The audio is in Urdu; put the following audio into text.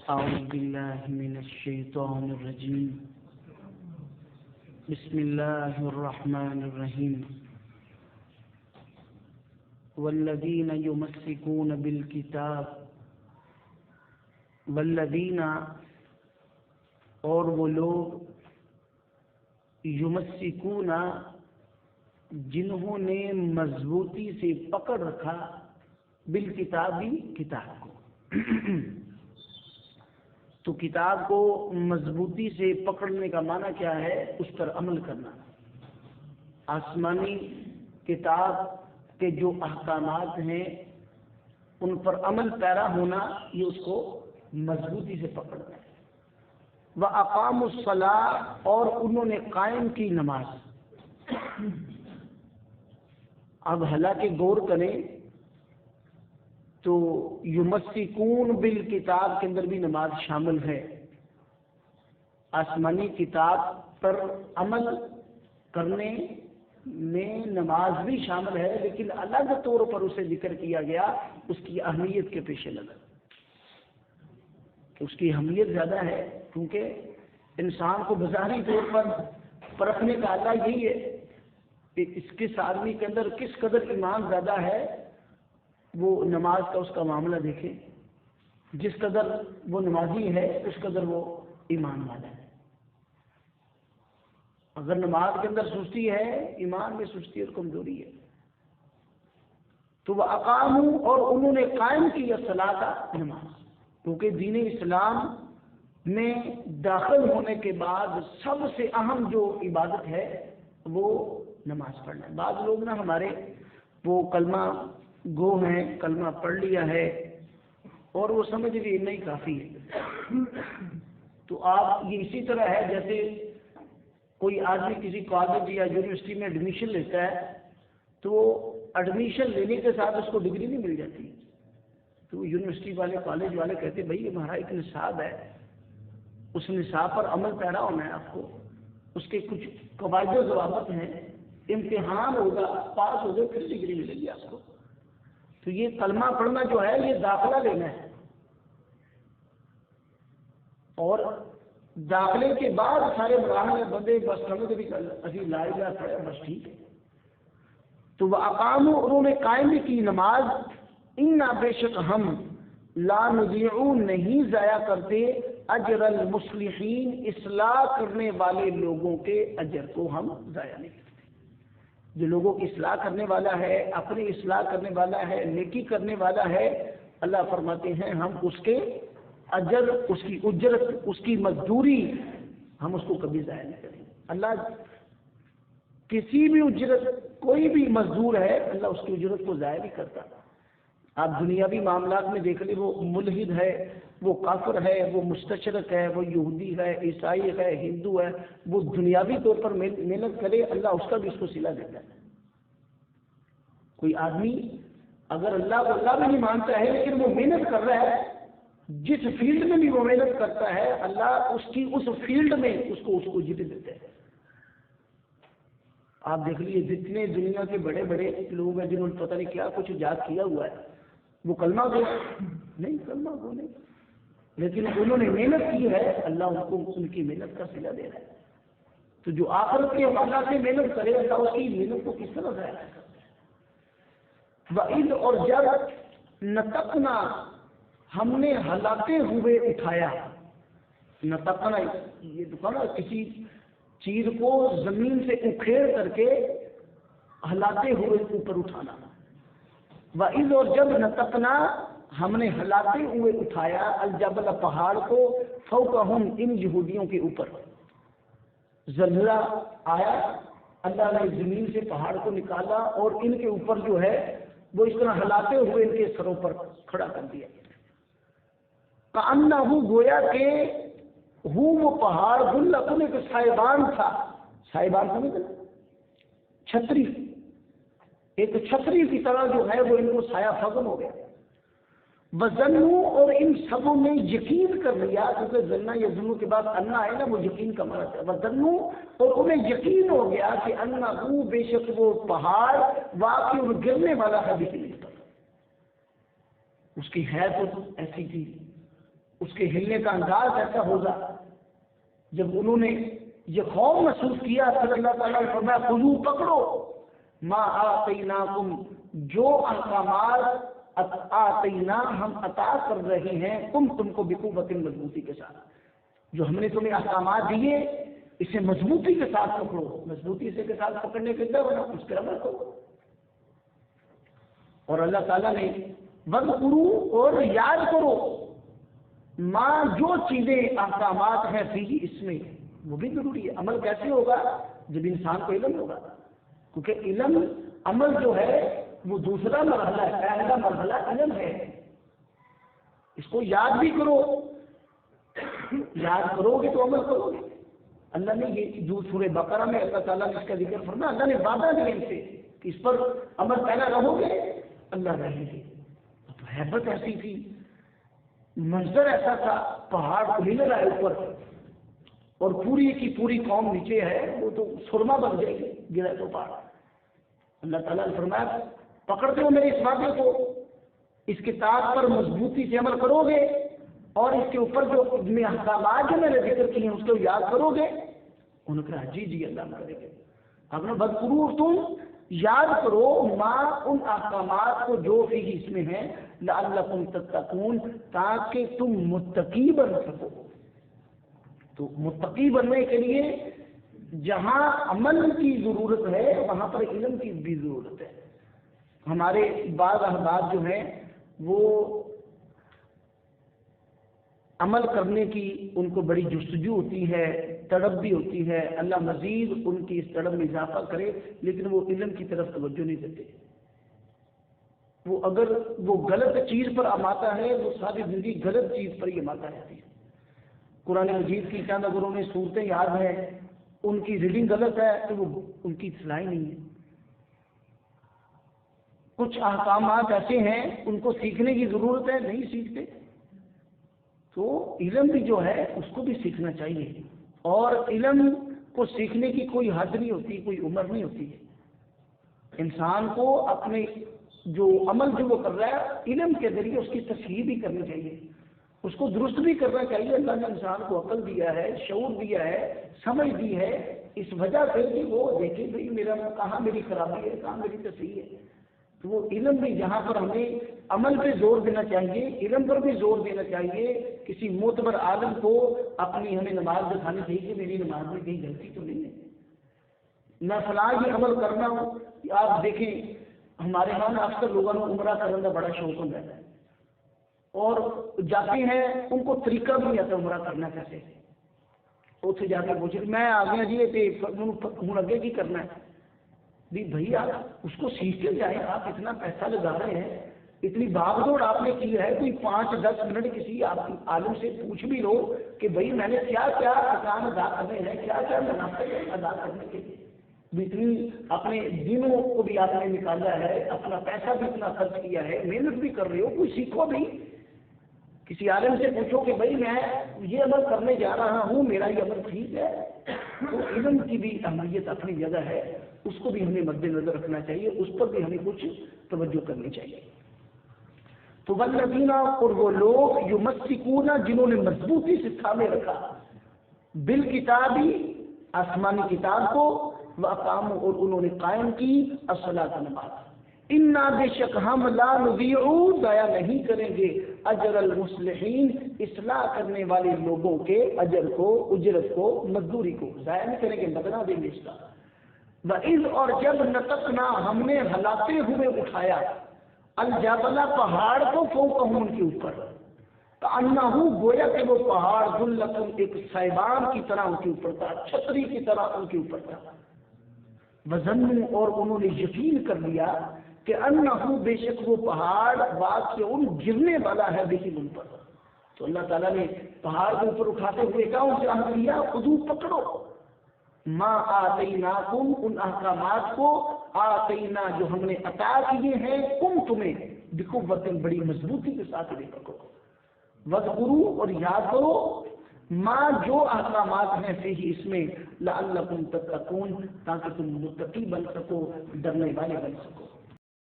أعوذ بالله من الشيطان الرجيم بسم الله الرحمن الرحيم والذين يمسكون بالكتاب والذين اور وہ لوگ یمسکون جنہوں نے مضبوطی سے پکڑ رکھا بالکتابی کتاب کو تو کتاب کو مضبوطی سے پکڑنے کا معنی کیا ہے؟ اس پر عمل کرنا. آسمانی کتاب کے جو احکامات ہیں ان پر عمل پیرا ہونا، یہ اس کو مضبوطی سے پکڑنا ہے. وَأَقَامُوا الصَّلَاةَ اور انہوں نے قائم کی نماز. اب حالانکہ غور کریں تو یمسکون بالکتاب کے اندر بھی نماز شامل ہے، آسمانی کتاب پر عمل کرنے میں نماز بھی شامل ہے، لیکن الگ طور پر اسے ذکر کیا گیا اس کی اہمیت کے پیش نظر. اس کی اہمیت زیادہ ہے کیونکہ انسان کو بظاہری طور پر پرکھنے کا اللہ یہی ہے کہ کس آدمی کے اندر کس قدر ایمان زیادہ ہے. وہ نماز کا اس کا معاملہ دیکھیں، جس قدر وہ نمازی ہے اس قدر وہ ایمان والا ہے. اگر نماز کے اندر سستی ہے، ایمان میں سستی اور کمزوری ہے. تو وہ اقاموا اور انہوں نے قائم کی الصلاۃ نماز، کیونکہ دین اسلام میں داخل ہونے کے بعد سب سے اہم جو عبادت ہے وہ نماز پڑھنا ہے. بعض لوگ نا ہمارے وہ کلمہ گو ہیں، کلمہ پڑھ لیا ہے اور وہ سمجھ لی نہیں کافی ہے. تو آپ یہ اسی طرح ہے جیسے کوئی آدمی کسی کالج یا یونیورسٹی میں ایڈمیشن لیتا ہے تو ایڈمیشن لینے کے ساتھ اس کو ڈگری نہیں مل جاتی. تو یونیورسٹی والے کالج والے کہتے بھائی ہمارا ایک نصاب ہے، اس نصاب پر عمل پیرا ہونا ہے، آپ کو اس کے کچھ قواعد و ضوابط ہیں، امتحان ہوگا، پاس ہو گئے پھر ڈگری ملے گی آپ کو. تو یہ کلمہ پڑھنا جو ہے یہ داخلہ لینا ہے، اور داخلے کے بعد سارے مراحل بندے بس سمجھ بھی ابھی لا الہ پڑھا بس ٹھیک ہے. تو وہ اقاموا انہوں نے قائم کی نماز. انا بے شک ہم لا نضیع نہیں ضائع کرتے اجر المصلحین اصلاح کرنے والے لوگوں کے اجر کو ہم ضائع نہیں کرتے. جو لوگوں کی اصلاح کرنے والا ہے، اپنی اصلاح کرنے والا ہے، نیکی کرنے والا ہے، اللہ فرماتے ہیں ہم اس کے اجر، اس کی اجرت، اس کی مزدوری ہم اس کو کبھی ضائع نہیں کریں. اللہ کسی بھی اجرت، کوئی بھی مزدور ہے اللہ اس کی اجرت کو ضائع نہیں کرتا. آپ دنیاوی معاملات میں دیکھ لیں، وہ ملحد ہے، وہ کافر ہے، وہ مستشرق ہے، وہ یہودی ہے، عیسائی ہے، ہندو ہے، وہ دنیاوی طور پر محنت کرے اللہ اس کا بھی اس کو صلہ دیتا ہے. کوئی آدمی اگر اللہ کو اللہ بھی نہیں مانتا ہے لیکن وہ محنت کر رہا ہے، جس فیلڈ میں بھی وہ محنت کرتا ہے اللہ اس کی اس فیلڈ میں اس کو اجرت دیتا ہے. آپ دیکھ لیجیے جتنے دنیا کے بڑے بڑے لوگ ہیں جنہوں نے پتہ نہیں کیا کچھ ایجاد کیا ہوا ہے، وہ کلمہ گو نہیں، کلمہ گو نہیں، لیکن انہوں نے محنت کی ہے، اللہ ان کو ان کی محنت کا صلہ دے رہا ہے. تو جو آخرت کے حوالہ سے محنت کرے اللہ اس کی محنت کو کس طرح ضائع کرتا ہے. وَإِذْ اور جب نَطَقْنَا ہم نے ہلاتے ہوئے اٹھایا. نَطَقْنَا یہ دکھانا کسی چیز کو زمین سے اکھیڑ کر کے ہلاتے ہوئے اوپر اٹھانا. وَإِذْ اور جب نَطَقْنَا ہم نے ہلاتے ہوئے اٹھایا الجبل پہاڑ کو فوقہم ان یہودیوں کے اوپر. زلزلہ آیا، اللہ نے زمین سے پہاڑ کو نکالا اور ان کے اوپر جو ہے وہ اس طرح ہلاتے ہوئے ان کے سروں پر کھڑا کر دیا. کأنہ گویا کہ وہ پہاڑ غلۃ ایک سائبان تھا. سائبان سمجھ نا، چھتری، ایک چھتری کی طرح جو ہے وہ ان کو سایہ فگن ہو گیا. وَظَنُّوا اور ان سبوں نے یقین کر لیا، کیونکہ ظنّا یا ظنّو کے بعد انا ہے نا، وہ یقین کا معنی ہے. وَظَنُّوا اور انہیں یقین ہو گیا کہ انہ بے شک وہ پہاڑ واقع گرنے والا ہے. اس کی حیثیت ایسی تھی اس کے ہلنے کا انداز ایسا ہوگا. جب انہوں نے یہ خوف محسوس کیا پھر اللہ تعالیٰ نے فرمایا خذو پکڑو ما آتیناکم جو احکامات آتینا ہم عطا کر رہے ہیں تم کو بقوت مضبوطی کے ساتھ. جو ہم نے تمہیں احکامات دیے اسے مضبوطی کے ساتھ پکڑو. مضبوطی سے کے ساتھ پکڑنے کے لیے اس کے عمل کرو. اور اللہ تعالیٰ نے وذکروا اور یاد کرو ماں جو چیزیں احکامات ہیں فیہ اس میں وہ بھی ضروری ہے. عمل کیسے ہوگا؟ جب انسان کو علم ہوگا. کیونکہ علم عمل جو ہے وہ دوسرا مرحلہ ہے. پہلا مرحلہ علم ہے. اس کو یاد بھی کرو. یاد کرو گے تو عمل کرو گے. اللہ نے یہ جو سورہ بقرہ میں اللہ تعالیٰ نے اس کا ذکر فرمایا. اللہ نے وعدہ دیا ان سے کہ اس پر عمل پہلا رہو گے اللہ رہیں گے. تو ہیبت ایسی تھی, منظر ایسا تھا, پہاڑ ہل رہا ہے اوپر اور پوری کی پوری قوم نیچے ہے, وہ تو سرما بن جائے گی گرا تو پہاڑ. اللہ تعالیٰ نے فرمایا پکڑتے ہو میرے اس وعدے کو, اس کتاب پر مضبوطی سے عمل کرو گے اور اس کے اوپر جو احکامات جو میں نے ذکر کیے ہیں اس کو یاد کرو گے. انہوں نے کہا جی اللہ کریں گے. اپنا بدقرور تم یاد کرو ماں ان احکامات کو جو فیہ اس میں ہیں لعلکم تتقون تاکہ تم متقی بن سکو. تو متقی بننے کے لیے جہاں عمل کی ضرورت ہے وہاں پر علم کی بھی ضرورت ہے. ہمارے بعض احباب جو ہیں وہ عمل کرنے کی ان کو بڑی جستجو ہوتی ہے, تڑپ بھی ہوتی ہے. اللہ مزید ان کی اس تڑپ میں اضافہ کرے, لیکن وہ علم کی طرف توجہ نہیں دیتے. وہ اگر وہ غلط چیز پر آماتا ہے وہ ساری زندگی غلط چیز پر ہی آماتا رہتی ہے. قرآن مجید کی چند اگر انہیں صورتیں یاد ہیں ان کی ریڈنگ غلط ہے تو وہ ان کی اصلاح نہیں ہے. کچھ احکامات ایسے ہیں ان کو سیکھنے کی ضرورت ہے, نہیں سیکھتے. تو علم بھی جو ہے اس کو بھی سیکھنا چاہیے. اور علم کو سیکھنے کی کوئی حد نہیں ہوتی, کوئی عمر نہیں ہوتی ہے. انسان کو اپنے جو عمل جو وہ کر رہا ہے علم کے ذریعے اس کی تصحیح بھی کرنی چاہیے, اس کو درست بھی کرنا چاہیے. اللہ نے انسان کو عقل دیا ہے, شعور دیا ہے, سمجھ دی ہے, اس وجہ سے کہ وہ دیکھے بھائی میرا کہاں میری خرابی ہے, کہاں میری تصحیح ہے. تو وہ علم بھی جہاں پر ہمیں عمل پہ زور دینا چاہیے, علم پر بھی زور دینا چاہیے. کسی معتبر عالم کو اپنی ہمیں نماز دکھانی چاہیے کہ میری نماز میں کہیں غلطی تو نہیں ہے, نہ فلاں یہ عمل کرنا ہو. آپ دیکھیں ہمارے یہاں اکثر لوگوں کو عمرہ کرنے کا بڑا شوق ہوتا ہے اور جاتے ہیں ان کو طریقہ بھی نہیں آتا عمرہ کرنا کیسے. اتنے جا کے پوچھے میں آ گیا جی ہوں اگے کی کرنا ہے. بھائی آپ اس کو سیکھ کے جائیں, آپ اتنا پیسہ لگا رہے ہیں, اتنی بھاگ دوڑ آپ نے کی ہے, کوئی 5-10 منٹ کسی عالم سے پوچھ بھی لو کہ بھائی میں نے کیا کیا احکام ادا کرنے ہیں, کیا کیا مناسب ادا کرنے کے لیے. اتنی اپنے دنوں کو بھی آپ نے نکالا ہے, اپنا پیسہ بھی اتنا خرچ کیا ہے, محنت بھی کر رہے ہو, کوئی سیکھو بھی. کسی عالم سے پوچھو کہ بھائی میں یہ عمل کرنے جا رہا ہوں, میرا یہ عمل ٹھیک ہے. تو علم کی بھی اہمیت اپنی جگہ ہے, اس کو بھی ہمیں مد نظر رکھنا چاہیے, اس پر بھی ہمیں کچھ توجہ کرنی چاہیے. تو والذین اور وہ لوگ یمسکون جنہوں نے مضبوطی سے تھامے رکھا بالکتابی آسمانی کتاب کو, واقاموا اور انہوں نے قائم کی الصلاۃ نماز. انا بے شک ہم لا نضیع ضائع نہیں کریں گے اجر المصلحین اصلاح کرنے والے لوگوں کے اجر کو, اجرت کو, مزدوری کو ضائع نہیں کریں گے, بدلا دیں گے اس کا. وَإِذْ اور جب نَطَقْنَا ہم نے ہلاتے ہوئے اٹھایا الجبل پہاڑ کو فوقہم ان کے اوپر, کأنہ گویا کہ وہ پہاڑ ذلۃ ایک سائبان کی طرح ان کے اوپر تھا, چھتری کی طرح ان کے اوپر تھا. وظنوا اور انہوں نے یقین کر لیا کہ انہ بے شک وہ پہاڑ واقع ان گرنے والا ہے بہم ان پر. تو اللہ تعالیٰ نے پہاڑ کے اوپر اٹھاتے ہوئے کہا ان سے امر کیا خذو پکڑو ما آتیناکم ان احکامات کو, آتینا جو ہم نے عطا کیے ہیں, کم تمہیں بقوت بڑی مضبوطی کے ساتھ لے پکڑو. وذکروا اور یاد کرو ماں جو احکامات ہیں فیہ اس میں لعلکم تتقون تاکہ تم متقی بن سکو, ڈرنے والے بن سکو.